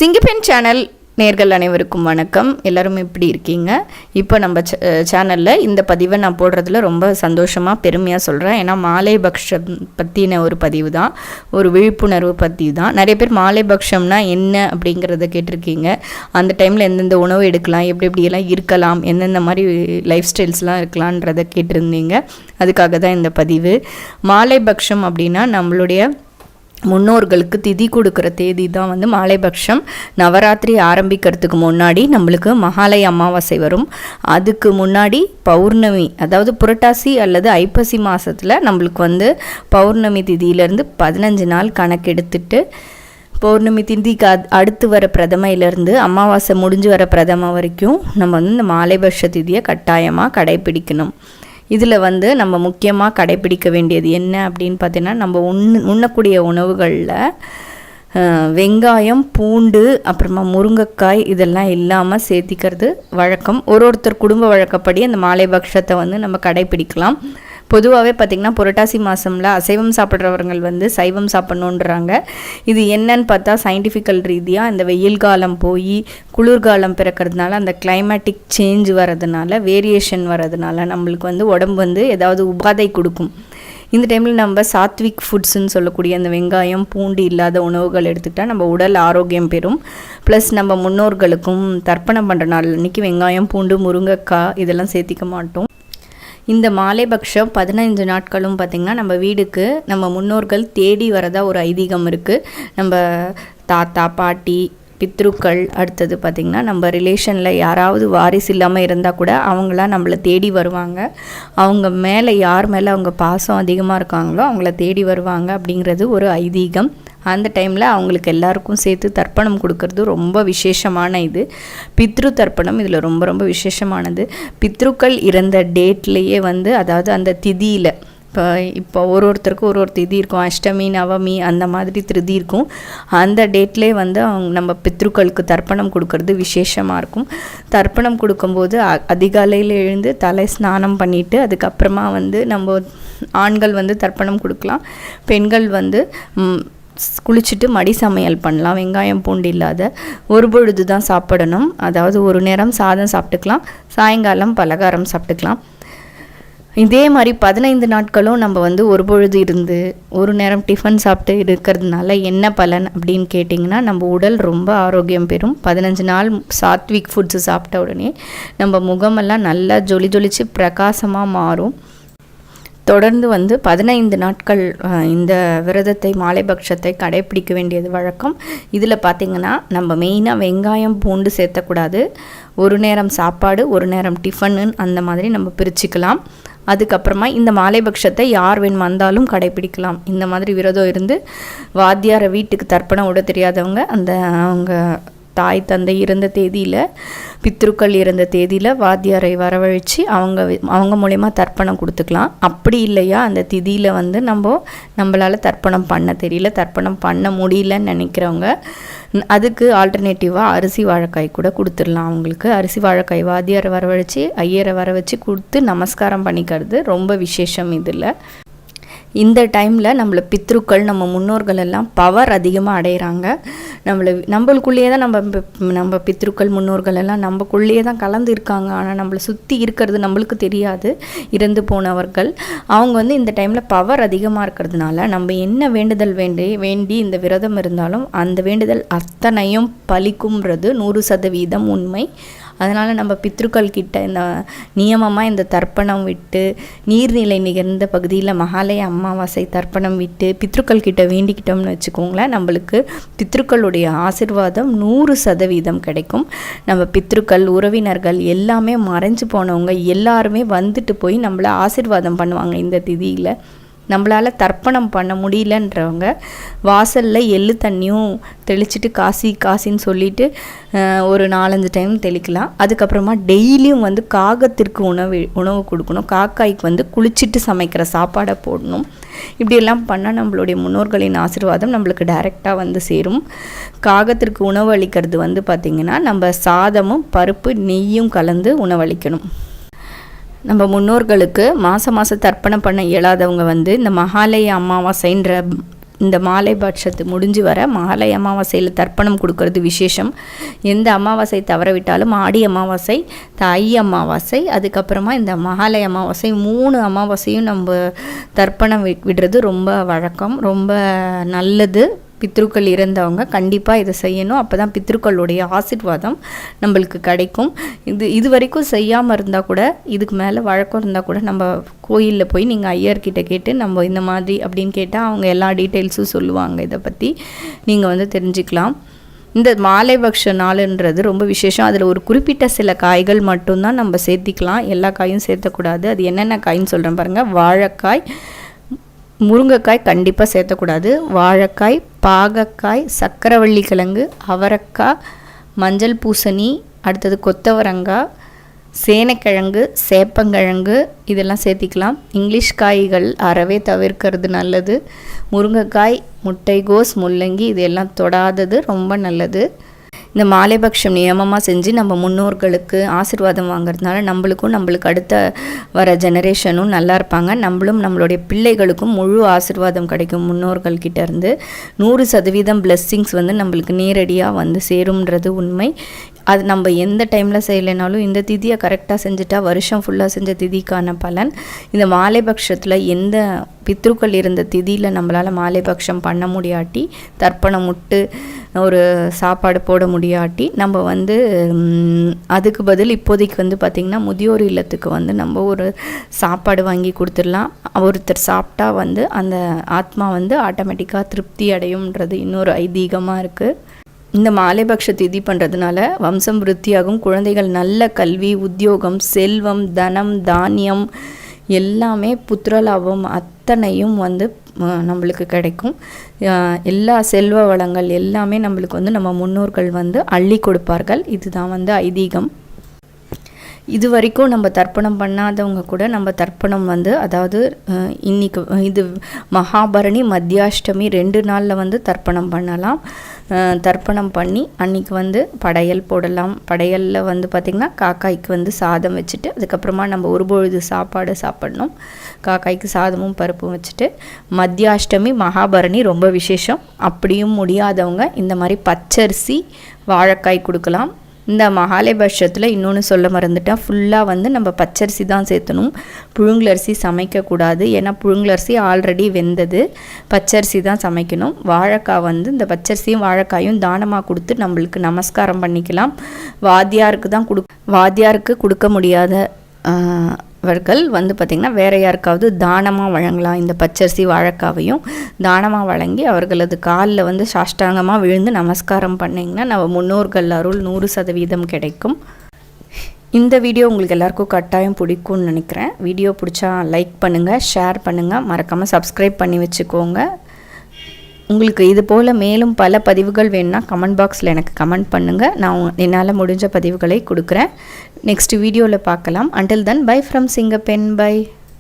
சிங்கப்பெண் channel நேர்கள் அனைவருக்கும் வணக்கம். எல்லோரும் எப்படி இருக்கீங்க? இப்போ நம்ம சேனலில் இந்த பதிவை நான் போடுறதுல ரொம்ப சந்தோஷமாக பெருமையாக சொல்கிறேன். ஏன்னா மாலைபக்ஷம் பற்றின ஒரு பதிவு தான், ஒரு விழிப்புணர்வு பற்றி தான். நிறைய பேர் மாலைபக்ஷம்னா என்ன அப்படிங்கிறத கேட்டிருக்கீங்க. அந்த டைமில் எந்தெந்த உணவு எடுக்கலாம், எப்படியெல்லாம் இருக்கலாம், எந்தெந்த மாதிரி லைஃப் ஸ்டைல்ஸ்லாம் இருக்கலான்றதை கேட்டிருந்தீங்க. அதுக்காக தான் இந்த பதிவு. மாலைபக்ஷம் அப்படின்னா நம்மளுடைய முன்னோர்களுக்கு திதி கொடுக்குற தேதி தான் வந்து மாலைபக்ஷம். நவராத்திரி ஆரம்பிக்கிறதுக்கு முன்னாடி நம்மளுக்கு மகாலய அமாவாசை வரும். அதுக்கு முன்னாடி பௌர்ணமி, அதாவது புரட்டாசி அல்லது ஐப்பசி மாதத்தில் நம்மளுக்கு வந்து பௌர்ணமி திதியிலேருந்து 15 நாள் கணக்கெடுத்துட்டு பௌர்ணமி திதிக்கு அடுத்து வர பிரதமையிலேருந்து அமாவாசை முடிஞ்சு வர பிரதமை வரைக்கும் நம்ம வந்து இந்த மாலைபக்ஷ திதியை கட்டாயமாக கடைப்பிடிக்கணும். இதில் வந்து நம்ம முக்கியமாக கடைப்பிடிக்க வேண்டியது என்ன அப்படின்னு பார்த்தீங்கன்னா, நம்ம உண்ணக்கூடிய உணவுகளில் வெங்காயம், பூண்டு, அப்புறமா முருங்கைக்காய் இதெல்லாம் இல்லாமல் சேர்த்திக்கிறது வழக்கம். ஒருத்தர் குடும்ப வழக்கப்படி அந்த மாலைபக்ஷத்தை வந்து நம்ம கடைப்பிடிக்கலாம். பொதுவாகவே பார்த்திங்கன்னா புரட்டாசி மாதமில் அசைவம் சாப்பிட்றவர்கள் வந்து சைவம் சாப்பிட்ணுன்றாங்க. இது என்னன்னு பார்த்தா சயின்டிஃபிக்கல் ரீதியாக இந்த வெயில் காலம் போய் குளிர்காலம் பிறக்கிறதுனால, அந்த கிளைமேட்டிக் சேஞ்ச் வரதுனால, வேரியேஷன் வரதுனால நம்மளுக்கு வந்து உடம்பு வந்து ஏதாவது உபாதை கொடுக்கும். இந்த டைமில் நம்ம சாத்விக் ஃபுட்ஸுன்னு சொல்லக்கூடிய அந்த வெங்காயம், பூண்டு இல்லாத உணவுகள் எடுத்துக்கிட்டால் நம்ம உடல் ஆரோக்கியம் பெறும். ப்ளஸ் நம்ம முன்னோர்களுக்கும் தர்ப்பணம் பண்ணுற நாள் அன்றைக்கி வெங்காயம், பூண்டு, முருங்கைக்காய் இதெல்லாம் சேர்த்திக்க மாட்டோம். இந்த மாலைபக்ஷம் 15 நாட்களும் பார்த்திங்கன்னா நம்ம வீடுக்கு நம்ம முன்னோர்கள் தேடி வரதா ஒரு ஐதீகம் இருக்குது. நம்ம தாத்தா, பாட்டி, பித்ருக்கள், அடுத்தது பார்த்திங்கன்னா நம்ம ரிலேஷனில் யாராவது வாரிசு இல்லாமல் இருந்தால் கூட அவங்களாம் நம்மளை தேடி வருவாங்க. அவங்க மேலே யார் மேலே அவங்க பாசம் அதிகமாக இருக்காங்களோ அவங்கள தேடி வருவாங்க அப்படிங்கிறது ஒரு ஐதீகம். அந்த டைமில் அவங்களுக்கு எல்லாருக்கும் சேர்த்து தர்ப்பணம் கொடுக்கறது ரொம்ப விசேஷமான இது. பித்ரு தர்ப்பணம் இதில் ரொம்ப ரொம்ப விசேஷமானது. பித்ருக்கள் இறந்த டேட்லேயே வந்து, அதாவது அந்த திதியில், இப்போ ஒருத்தருக்கும் ஒரு திதி இருக்கும். அஷ்டமி, நவமி அந்த மாதிரி திருதி இருக்கும். அந்த டேட்லேயே வந்து நம்ம பித்ருக்களுக்கு தர்ப்பணம் கொடுக்கறது விசேஷமாக இருக்கும். தர்ப்பணம் கொடுக்கும்போது அதிகாலையில் எழுந்து தலை ஸ்நானம் பண்ணிவிட்டு அதுக்கப்புறமா வந்து நம்ம ஆண்கள் வந்து தர்ப்பணம் கொடுக்கலாம். பெண்கள் வந்து குளிச்சுட்டு மடி சமையல் பண்ணலாம். வெங்காயம், பூண்டு இல்லாத ஒரு பொழுது தான் சாப்பிடணும். அதாவது ஒரு நேரம் சாதம் சாப்பிட்டுக்கலாம், சாயங்காலம் பலகாரம் சாப்பிட்டுக்கலாம். இதே மாதிரி 15 நாட்களும் நம்ம வந்து ஒரு பொழுது இருந்து ஒரு நேரம் டிஃபன் சாப்பிட்டு இருக்கிறதுனால என்ன பலன் அப்படின்னு கேட்டிங்கன்னா, நம்ம உடல் ரொம்ப ஆரோக்கியம் பெறும். 15 நாள் சாத்விக் ஃபுட்ஸு சாப்பிட்ட உடனே நம்ம முகமெல்லாம் நல்லா ஜொலிச்சு பிரகாசமாக மாறும். தொடர்ந்து வந்து 15 நாட்கள் இந்த விரதத்தை, மாலைபக்ஷத்தை கடைப்பிடிக்க வேண்டியது வழக்கம். இதில் பார்த்திங்கன்னா நம்ம மெயினாக வெங்காயம், பூண்டு சேர்த்தக்கூடாது. ஒரு நேரம் சாப்பாடு, ஒரு நேரம் டிஃபனு, அந்த மாதிரி நம்ம பிரிச்சுக்கலாம். அதுக்கப்புறமா இந்த மாலைபக்ஷத்தை யார் வேணுமா இருந்தாலும் கடைப்பிடிக்கலாம். இந்த மாதிரி விரதம் இருந்து வாத்தியாரை வீட்டுக்கு தர்ப்பணம் விட தெரியாதவங்க அவங்க தாய் தந்தை இறந்த தேதியில், பித்ருக்கள் இறந்த தேதியில் வாத்தியாரை வரவழைச்சி அவங்க மூலயமா தர்ப்பணம் கொடுத்துக்கலாம். அப்படி இல்லையா அந்த திதியில் வந்து நம்மளால் தர்ப்பணம் பண்ண தெரியல, தர்ப்பணம் பண்ண முடியலன்னு நினைக்கிறவங்க அதுக்கு ஆல்டர்னேட்டிவாக அரிசி வாழைக்காய் கூட கொடுத்துடலாம். அவங்களுக்கு அரிசி வாழைக்காய் வாத்தியாரை வரவழைச்சி ஐயரை வர வச்சு கொடுத்து நமஸ்காரம் பண்ணிக்கிறது ரொம்ப விசேஷம். இதில் இந்த டைமில் நம்மளை பித்ருக்கள், நம்ம முன்னோர்கள் எல்லாம் பவர் அதிகமாக அடைகிறாங்க. நம்மளுக்குள்ளேயே தான் நம்ம பித்ருக்கள், முன்னோர்கள் எல்லாம் நம்மக்குள்ளேயே தான் கலந்து இருக்காங்க. ஆனால் நம்மளை சுற்றி இருக்கிறது நம்மளுக்கு தெரியாது. இறந்து போனவர்கள் அவங்க வந்து இந்த டைமில் பவர் அதிகமாக இருக்கிறதுனால நம்ம என்ன வேண்டுதல் வேண்டி இந்த விரதம் இருந்தாலும் அந்த வேண்டுதல் அத்தனையும் பலிக்கும்ன்றது 100% உண்மை. அதனால் நம்ம பித்ருக்கள் கிட்ட இந்த நியமமாக இந்த தர்ப்பணம் விட்டு, நீர்நிலை நிகழ்ந்த பகுதியில் மகாலய அமாவாசை தர்ப்பணம் விட்டு பித்ருக்கள் கிட்ட வேண்டிக்கிட்டோம்னு வச்சுக்கோங்களேன், நம்மளுக்கு பித்ருக்களுடைய ஆசீர்வாதம் 100% கிடைக்கும். நம்ம பித்ருக்கள், உறவினர்கள் எல்லாமே மறைஞ்சு போனவங்க எல்லாருமே வந்துட்டு போய் நம்மளை ஆசீர்வாதம் பண்ணுவாங்க. இந்த திதியில் நம்மளால் தர்ப்பணம் பண்ண முடியலன்றவங்க வாசலில் எள்ளு தண்ணியும் தெளிச்சுட்டு காசின்னு சொல்லிவிட்டு ஒரு 4-5 டைம் தெளிக்கலாம். அதுக்கப்புறமா டெய்லியும் வந்து காகத்திற்கு உணவு கொடுக்கணும். காக்காய்க்கு வந்து குளிச்சுட்டு சமைக்கிற சாப்பாடை போடணும். இப்படியெல்லாம் பண்ணால் நம்மளுடைய முன்னோர்களின் ஆசீர்வாதம் நம்மளுக்கு டைரெக்டாக வந்து சேரும். காகத்திற்கு உணவு அளிக்கிறது வந்து பார்த்திங்கன்னா நம்ம சாதமும் பருப்பு நெய்யும் கலந்து உணவளிக்கணும். நம்ம முன்னோர்களுக்கு மாதம் தர்ப்பணம் பண்ண இயலாதவங்க வந்து இந்த மகாலய அமாவாசைன்ற இந்த மாலை பட்சத்து முடிஞ்சு வர மாலை அமாவாசையில் தர்ப்பணம் கொடுக்கறது விசேஷம். எந்த அமாவாசை தவற விட்டாலும் ஆடி அமாவாசை, தை அமாவாசை, அதுக்கப்புறமா இந்த மாலை அமாவாசை 3 அமாவாசையும் நம்ம தர்ப்பணம் விடுறது ரொம்ப வழக்கம், ரொம்ப நல்லது. பித்ருக்கள் இறந்தவங்க கண்டிப்பாக இதை செய்யணும். அப்போ தான் பித்ருக்களுடைய ஆசீர்வாதம் நம்மளுக்கு கிடைக்கும். இது வரைக்கும் செய்யாமல் இருந்தால் கூட, இதுக்கு மேலே வழக்கம் இருந்தால் கூட, நம்ம கோயிலில் போய் நீங்கள் ஐயர்கிட்ட கேட்டு நம்ம இந்த மாதிரி அப்படின்னு கேட்டால் அவங்க எல்லா டீட்டெயில்ஸும் சொல்லுவாங்க. இதை பற்றி நீங்கள் வந்து தெரிஞ்சுக்கலாம். இந்த மாலைபக்ஷ நாளுன்றது ரொம்ப விசேஷம். அதில் ஒரு குறிப்பிட்ட சில காய்கள் மட்டும்தான் நம்ம சேர்த்திக்கலாம், எல்லா காயும் சேர்த்தக்கூடாது. அது என்னென்ன காயின்னு சொல்கிறேன் பாருங்கள். வாழைக்காய், முருங்கைக்காய் கண்டிப்பாக சேர்த்தக்கூடாது. வாழைக்காய், பாகக்காய், சக்கரவள்ளி கிழங்கு, அவரைக்காய், மஞ்சள் பூசணி, அடுத்தது கொத்தவரங்காய், சேனைக்கிழங்கு, சேப்பங்கிழங்கு இதெல்லாம் சேர்த்திக்கலாம். இங்கிலீஷ் காய்கள் அறவே தவிர்க்கிறது நல்லது. முருங்கைக்காய், முட்டைகோஸ், முள்ளங்கி இதெல்லாம் தொடாதது ரொம்ப நல்லது. இந்த மாலைபக்ஷம் நியமமாக செஞ்சு நம்ம முன்னோர்களுக்கு ஆசீர்வாதம் வாங்குறதுனால நம்மளுக்கு அடுத்த வர ஜெனரேஷனும் நல்லா இருப்பாங்க. நம்மளுடைய பிள்ளைகளுக்கும் முழு ஆசீர்வாதம் கிடைக்கும். முன்னோர்கள்கிட்ட இருந்து 100% பிளெஸ்ஸிங்ஸ் வந்து நம்மளுக்கு நேரடியாக வந்து சேரும்ன்றது உண்மை. அது நம்ம எந்த டைமில் செய்யலைனாலும் இந்த திதியை கரெக்டாக செஞ்சுட்டா வருஷம் ஃபுல்லாக செஞ்ச திதிக்கான பலன். இந்த மாலைபக்ஷத்தில் எந்த பித்ருக்கள் இருந்த திதியில் நம்மளால் மாலைபக்ஷம் பண்ண முடியாட்டி, தர்ப்பணம் விட்டு ஒரு சாப்பாடு போட முடியாட்டி, நம்ம வந்து அதுக்கு பதில் இப்போதைக்கு வந்து பார்த்திங்கன்னா முதியோர் இல்லத்துக்கு வந்து நம்ம ஒரு சாப்பாடு வாங்கி கொடுத்துடலாம். ஒருத்தர் சாப்பிட்டா வந்து அந்த ஆத்மா வந்து ஆட்டோமேட்டிக்காக திருப்தி அடையும்ன்றது இன்னொரு ஐதீகமாக இருக்குது. இந்த மாலைபக்ஷ திதி பண்ணுறதுனால வம்சம் விருத்தியாகும். குழந்தைகள் நல்ல கல்வி, உத்தியோகம், செல்வம், தனம், தானியம் எல்லாமே புத்திரலாபம் அத்தனையும் வந்து நம்மளுக்கு கிடைக்கும். எல்லா செல்வ வளங்கள் எல்லாமே நம்மளுக்கு வந்து நம்ம முன்னோர்கள் வந்து அள்ளி கொடுப்பார்கள். இதுதான் வந்து ஐதீகம். இது வரைக்கும் நம்ம தர்ப்பணம் பண்ணாதவங்க கூட நம்ம தர்ப்பணம் வந்து, அதாவது இன்றைக்கி இது மகாபரணி மத்தியாஷ்டமி 2 நாளில் வந்து தர்ப்பணம் பண்ணலாம். தர்ப்பணம் பண்ணி அன்றைக்கி வந்து படையல் போடலாம். படையலில் வந்து பார்த்திங்கன்னா காக்காய்க்கு வந்து சாதம் வச்சுட்டு, அதுக்கப்புறமா நம்ம ஒரு பொழுது சாப்பாடு சாப்பிடணும். காக்காய்க்கு சாதமும் பருப்பும் வச்சுட்டு, மத்தியாஷ்டமி மகாபரணி ரொம்ப விசேஷம். அப்படியும் முடியாதவங்க இந்த மாதிரி பச்சரிசி வாழைக்காய் கொடுக்கலாம். இந்த மகாலயபட்சத்தில் இன்னொன்று சொல்ல மறந்துட்டேன், ஃபுல்லாக வந்து நம்ம பச்சரிசி தான் சேர்த்தணும். புழுங்கலரிசி சமைக்கக்கூடாது. ஏன்னா புழுங்கலரிசி ஆல்ரெடி வெந்தது. பச்சரிசி தான் சமைக்கணும். வாழைக்காய் வந்து இந்த பச்சரிசியும் வாழைக்காயும் தானமாக கொடுத்து நம்மளுக்கு நமஸ்காரம் பண்ணிக்கலாம். வாத்தியாருக்கு கொடுக்க முடியாத அவர்கள் வந்து பார்த்திங்கன்னா வேறு யாருக்காவது தானமாக வழங்கலாம். இந்த பச்சரிசி வாழைக்காவையும் தானமாக வழங்கி அவர்களது காலில் வந்து சாஷ்டாங்கமாக விழுந்து நமஸ்காரம் பண்ணிங்கன்னா நம்ம முன்னோர்கள் அருள் 100% கிடைக்கும். இந்த வீடியோ உங்களுக்கு எல்லாருக்கும் கட்டாயம் பிடிக்கும்னு நினைக்கிறேன். வீடியோ பிடிச்சா லைக் பண்ணுங்கள், ஷேர் பண்ணுங்கள், மறக்காமல் சப்ஸ்கிரைப் பண்ணி வச்சுக்கோங்க. உங்களுக்கு இது போல் மேலும் பல பதிவுகள் வேணும்னா கமெண்ட் பாக்ஸில் எனக்கு கமெண்ட் பண்ணுங்கள். நான் என்னால் முடிஞ்ச பதிவுகளை கொடுக்குறேன். நெக்ஸ்ட் வீடியோவில் பார்க்கலாம். Until then, bye from Singapore. Bye.